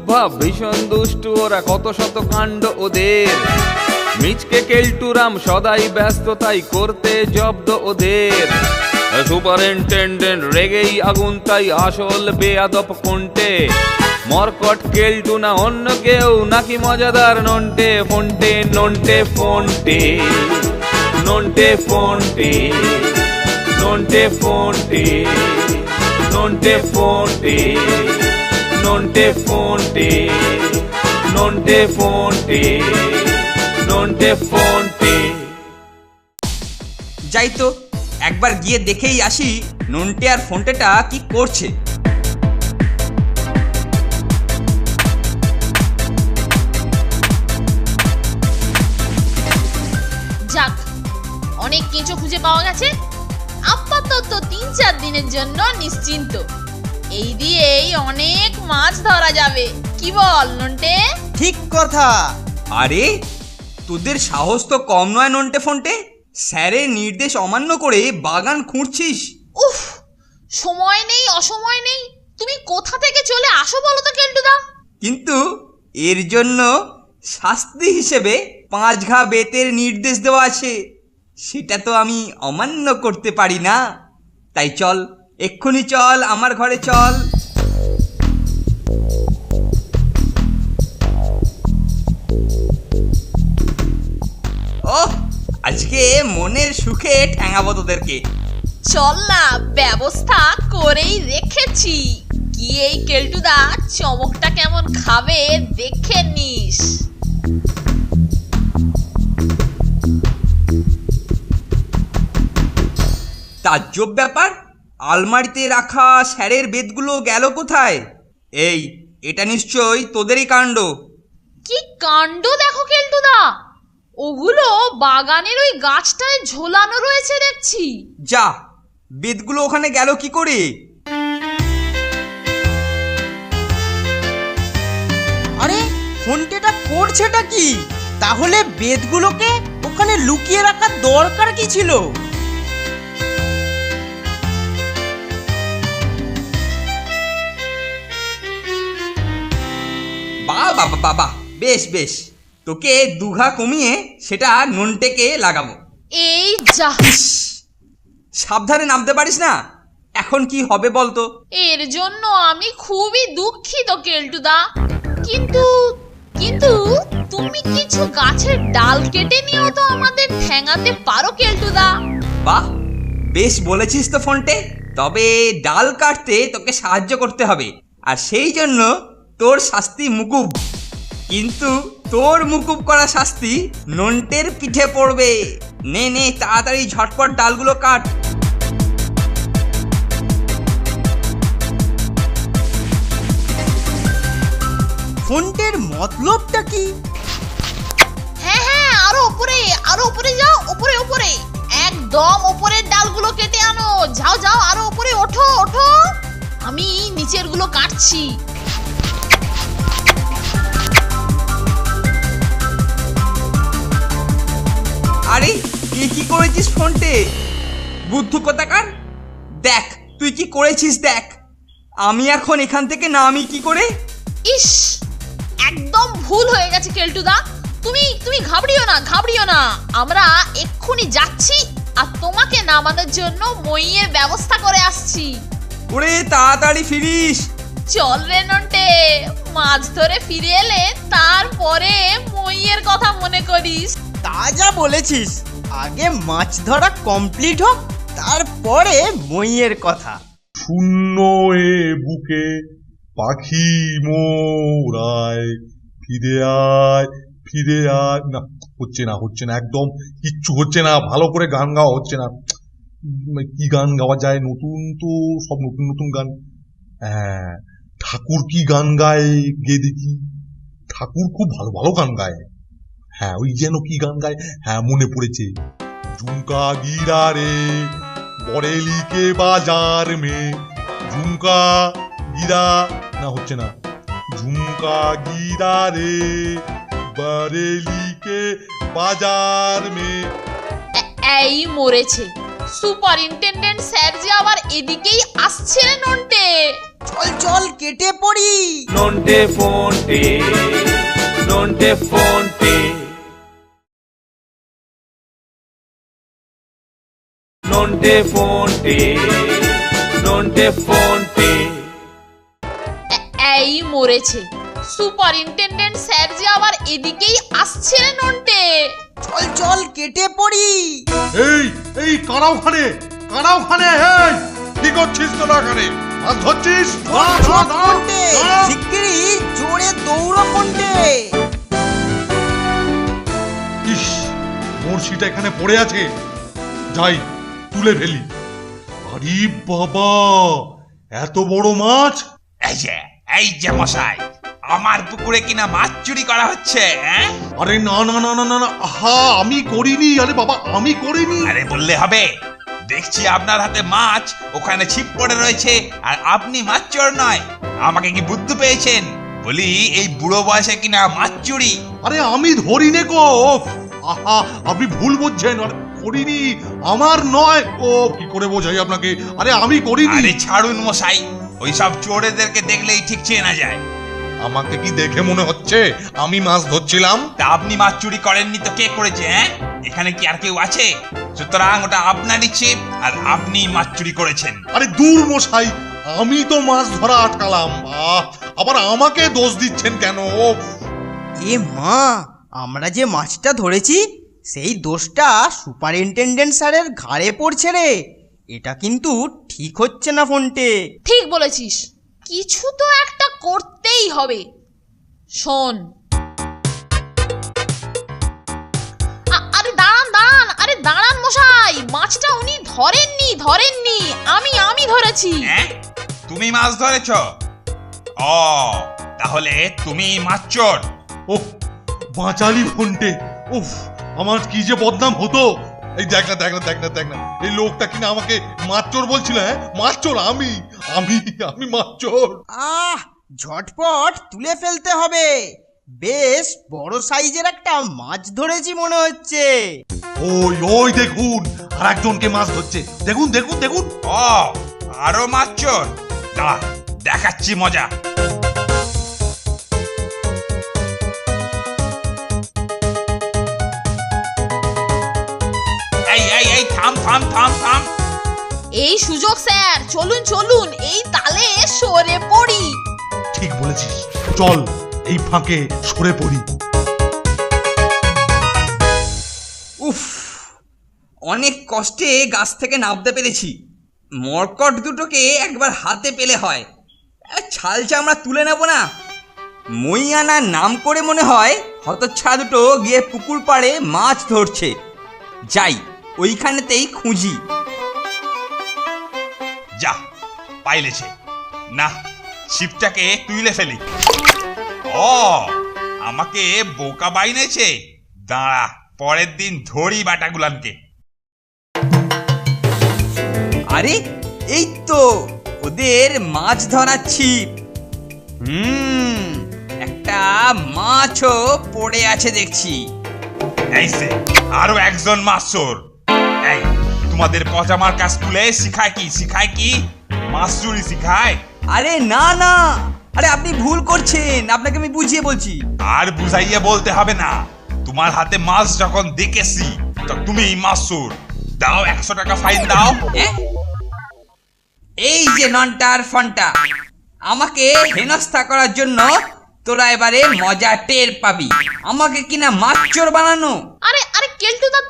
ভাব ভীষণ দুষ্টু ওরা, কত শত কাণ্ড ওদের। মিচকে কেলটুরাম সদাই ব্যস্ত, তাই করতে জব্দ ওদের। সুপারিনটেন্ডেন্ট রেগেই আগুন, তাই আসল বেয়াদব কোনটে। মরকট কেলটু না অন্য কেউ, নাকি মজাদার নন্টে ফন্টে? নন্টে ফন্টে, নন্টে ফন্টে, নন্টে ফন্টে, নন্টে ফন্টে, নন্টে ফন্টে, নন্টে ফন্টে, নন্টে ফন্টে। যাই তো, একবার গিয়ে দেখেই আসি নন্টে আর ফন্টেটা কি করছে। যাক, অনেক কেঁচো খুঁজে পাওয়া গেছে। আপাতত ৩-৪ দিনের জন্য নিশ্চিন্ত। এই দিয়েই অনেক মাছ ধরা যাবে, কি বল নন্টে? ঠিক কথা। আরে তোদের সাহস তো কম নয় নন্টে ফন্টে, স্যারের নির্দেশ অমান্য করে বাগান খুঁড়ছিস। উফ, সময় নেই অসময় নেই, তুমি কোথা থেকে চলে আসো বলো তো কেলটুদা? কিন্তু এর জন্য শাস্তি হিসেবে 5 ঘা বেতের নির্দেশ দেওয়া আছে, সেটা তো আমি অমান্য করতে পারি না। তাই চল, এক্ষুনি চল, আমার ঘরে চল। ওহ, আজকে মনের সুখে ঠ্যাঙাবো তোদেরকে। চল না, ব্যবস্থা করেই রেখেছি। গিয়েই কেলটুদা চমকটা কেমন খাবে দেখে নিস। তাজ্জব ব্যাপার, আলমারিতে রাখা স্যারের বেতগুলো গেল কোথায়? এই, এটা নিশ্চয়ই তোদেরই কাণ্ড। কি কাণ্ড দেখো কেলটুদা, ওগুলো বাগানের ওই গাছটায় ঝোলানো রয়েছে দেখছি। যা, বেতগুলো ওখানে গেল কি করে? আরে ফন্টেটা করছেটা কি? তাহলে বেদগুলোকে ওখানে লুকিয়ে রাখার দরকার কি ছিল? বাবা বাবা, বেশ বেশ, তোকে 2 ঘা কমিয়ে সেটা নন্টেকে লাগাবো। এই যা, সাবধানে নামতে পারিস না। এখন কি হবে বলতো? এর জন্য আমি খুবই দুঃখিত কেলটুদা, কিন্তু কিন্তু তুমি কিছু গাছের ডাল কেটে নিয়েও তো আমাদের ঠ্যাঙাতে পারো কেলটুদা। বাহ, বেশ বলেছিস তো ফন্টে। তবে ডাল কাটতে তোকে সাহায্য করতে হবে, আর সেই জন্য তোর শাস্তি মুকুব। কিন্তু তোর মুকুব করা শাস্তি নন্টের পিঠে পড়বে। নে নে, তাড়াতাড়ি ঝটপট ডালগুলো কাট। ফন্টের মতলবটা কি? হ্যাঁ হ্যাঁ, আরো উপরে, আরো উপরে যাও, উপরে উপরে, একদম উপরের ডালগুলো কেটে আনো। যাও যাও, আরো উপরে ওঠো ওঠো, আমি নিচের গুলো কাটছি। আরে তুই কি করেছিস ফন্টে? বুদ্ধু কোথাকার, দেখ তুই কি করেছিস দেখ। আমি এখন এখান থেকে নামি কি করে? ইস, একদম ভুল হয়ে গেছে কেলটুদা। তুমি তুমি ঘাবড়িও না, ঘাবড়িও না, আমরা এক্ষুনি যাচ্ছি আর তোমাকে নামানোর জন্য মইয়ের ব্যবস্থা করে আসছি। ওরে তাড়াতাড়ি ফিরিস। চল রে নন্টে, মাছ ধরে ফিরে এলে তারপরে মইয়ের কথা মনে করিস। তা যা বলেছিস, আগে মাছ ধরা কমপ্লিট হোক, তারপরে মইয়ের কথা। শূন্য এ বুকে পাখি মোরায়, ফিরে আয় ফিরে আয়। না, হচ্ছে না হচ্ছে না, একদম কিচ্ছু হচ্ছে না, ভালো করে গান গাওয়া হচ্ছে না। কি গান গাওয়া যায়? নতুন তো সব নতুন নতুন গান। হ্যাঁ, ঠাকুর কি গান গায়, গে দেখি। ঠাকুর খুব ভালো ভালো গান গায়। হ্যাঁ, ওই যেন কি গান গায়, হ্যাঁ মনে পড়েছে। ঝুমকা গিরা রে बरेली के बाजार में, झुमका गिरा। ना হচ্ছে না, झुमका गिरा रे बरेली के बाजार में। এই মরেছে, সুপারিনটেন্ডেন্ট স্যার যে আবার এদিকেই আসছে নন্টে। চল চল কেটে পড়ি। নন্টে ফন্টে, নন্টে ফন্টে, নন্টে ফন্টে, নন্টে ফন্টে। এই মরেছে, সুপারিনটেনডেন্ট স্যার যে আবার এদিকেই আসছে রে নন্টে। চল চল কেটে পড়ি। এই এই কারা ওখানে, কারা ওখানে? এই কি করছিস তোরা ওখানে? মাছ ধরছিস? দাঁড়া, দাঁড়া, দাঁড়া, ফন্টে, দাঁড়া। শিগগিরই জোরে দৌড়ো ফন্টে। ইস, বড়শিটা এখানে পড়ে আছে, যাই তুলে ফেলি। আরে বাবা, এত বড় মাছ! এই যে মশাই, আমার পুকুরে কিনা মাছ চুরি করা হচ্ছে, হ্যাঁ? আরে না না না না না না, আহা, আমি করিনি। আরে বাবা, আমি করিনি। আরে বললে হবে? দেখছি আপনার হাতে মাছ ওখানে ছিপ পড়ে রয়েছে, আর আপনি মাছ চোর নয়। আমাকে কি বুদ্ধি পেয়েছেন? বলি এই বুড়ো বয়সে কিনা মাছ চুরি। আরে আমি ধরিনি গো। আহা, আপনি ভুল বুঝছেন। আরে করিনি, আমার নয়। ও কি করে বোঝাই আপনাকে? আরে আমি করিনি। আরে ছাড়ুন মশাই, ওইসব চোরেদেরকে দেখলেই ঠিক চেনা যায়। আমাকে কি দেখে মনে হচ্ছে আমি মাছ ধরছিলাম? তা আপনি মাছ চুরি করেননি তো কে করেছে, হ্যাঁ? এখানে কি আর কেউ আছে? সুতরাং ওটা আপনারই ছিপ, আর আপনি মাছ চুরি করেছেন। আরে দূর মশাই, আমি তো মাছ ধরা আটকালাম। আবার আমাকে দোষ দিচ্ছেন কেন? এ মা, আমরা যে মাছটা ধরেছি সেই দোষটা সুপারিনটেনডেন্ট স্যারের ঘাড়ে পড়ছে রে। এটা কিন্তু ঠিক হচ্ছে না ফন্টে। ঠিক বলেছিস, কিছু তো একটা করতেই হবে। শোন, আরে দাঁড়ান দাঁড়ান, আরে দাঁড়ান মশাই, মাছটা উনি ধরেননি, ধরেননি, আমি ধরেছি। হ্যাঁ, তুমি মাছ ধরেছ? ও, তাহলে তুমি মাছ চোর। ওহ, বাঁচালি ফোনটে। উফ, আমার কি যে বদনাম হতো। এই দেখ না, দেখ না, দেখ না, দেখ না, এই লোকটা কিনা আমাকে মাছ চোর বলছিল। হ্যাঁ, মাছ চোর আমি, আমি আমি মাছ চোর। ঝটপট তুলে ফেলতে হবে। বেশ বড় সাইজের একটা মাছ ধরেছি মনে হচ্ছে। ওই ওই দেখুন, আর একজনকে মাছ ধরছে। দেখুন দেখুন দেখুন। ও, আরো মাছ চোর? দাঁড়া, দেখাচ্ছি মজা। এই এই এই থাম থাম থাম থাম। এই সুযোগ স্যার, চলুন চলুন, এই তালে সরে পড়ি। ঠিক বলেছিস, চল এই ফাঁকে সরে পড়ি। উফ, অনেক কষ্টে গাছ থেকে নামতে পেরেছি। মরকট দুটোকে একবার হাতে পেলে হয়, ছাল চামড়া তুলে নেব না। মই আনার নাম করে মনে হয় হতচ্ছাড়া দুটো গিয়ে পুকুর পাড়ে মাছ ধরছে। যাই, ওইখানেতেই খুঁজি। যা, পাইলেছে না, ছিপটাকে তুইলে ফেলি। ও, আমাকে বোকা বাইনেছে। দাঁড়া, পরের দিন ধরি বাটাগুলানকে। আরে এই তো ওদের মাছ ধরার ছিপ। একটা মাছও পড়ে আছে দেখছি। এই সে, আরো একজন মাছ চোর। এই, তোমাদের পচামার কাজ স্কুলে শিখায় কি, শিখায় কি? মাছ চুরি শিখায়? আরে না না, আরে আপনি ভুল করছেন, আপনাকে আমি বুঝিয়ে বলছি। আর বুঝাইয়া বলতে হবে না। তোমার হাতে মাছ যখন দেখেছি তো তুমি মাছ চোর। দাও 100 টাকা ফাইন দাও। এই যে নন্টার ফন্টা, আমাকে হেনস্থা করার জন্য তোরা এবারে মজা টের পাবি। আমাকে কিনা মাছ চোর বানানো। আরে আরে কেলটুদা,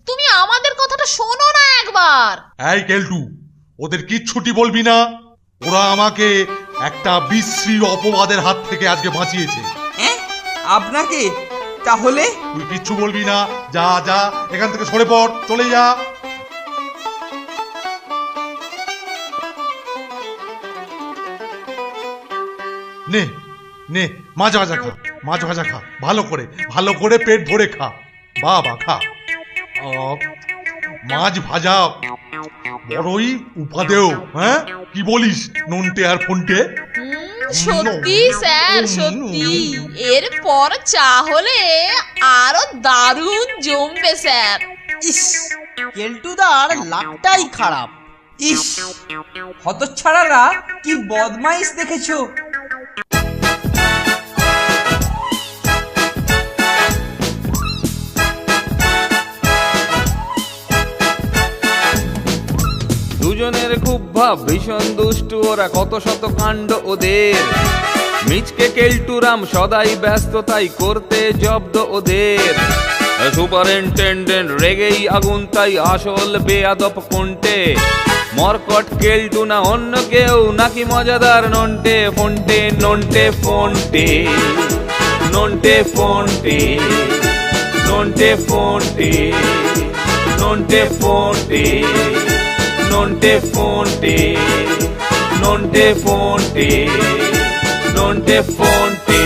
তুমি আমাদের কথাটা শোনো না একবার। এই কেলটু, ওদের কিচ্ছুটি বলবি না। ওরা আমাকে একটা বিশ্রী অপবাদের হাত থেকে আজকে বাঁচিয়েছে। আপনাকে? তাহলে তুই কিচ্ছু বলবি না। যা যা, এখান থেকে সরে পড়, চলে যা। নে নে, মাছ ভাজা খা, মাছ ভাজা খা, ভালো করে, ভালো করে পেট ভরে খা। বাবা খা। মাছ ভাজা বড়ই উপাদেয়। হ্যাঁ, কি বলিস নন্টে আর ফন্টে? সত্যি স্যার, সত্যি। এরপর চা হলে আরো দারুণ জমবে স্যার। ইস, কেলটুদার লাকটাই খারাপ। ইস, হতচ্ছাড়ারা কি বদমাইশ দেখেছো। দুজনের খুব ভাব, ভীষণ দুষ্টু ওরা, কত শত কাণ্ড ওদের। মিচকে কেলটুরাম সদাই ব্যস্ত, তাই করতে জব্দ ওদের। সুপারিনটেন্ডেন্ট রেগেই আগুন, তাই আসল বেয়াদব কোনটে। মরকট কেলটু না অন্য কেউ, নাকি মজাদার নন্টে ফন্টে। নন্টে ফন্টে, নন্টে ফন্টে, নন্টে ফন্টে, নন্টে ফন্টে, নন্টে ফন্টে, নন্টে ফন্টে, নন্টে ফন্টে।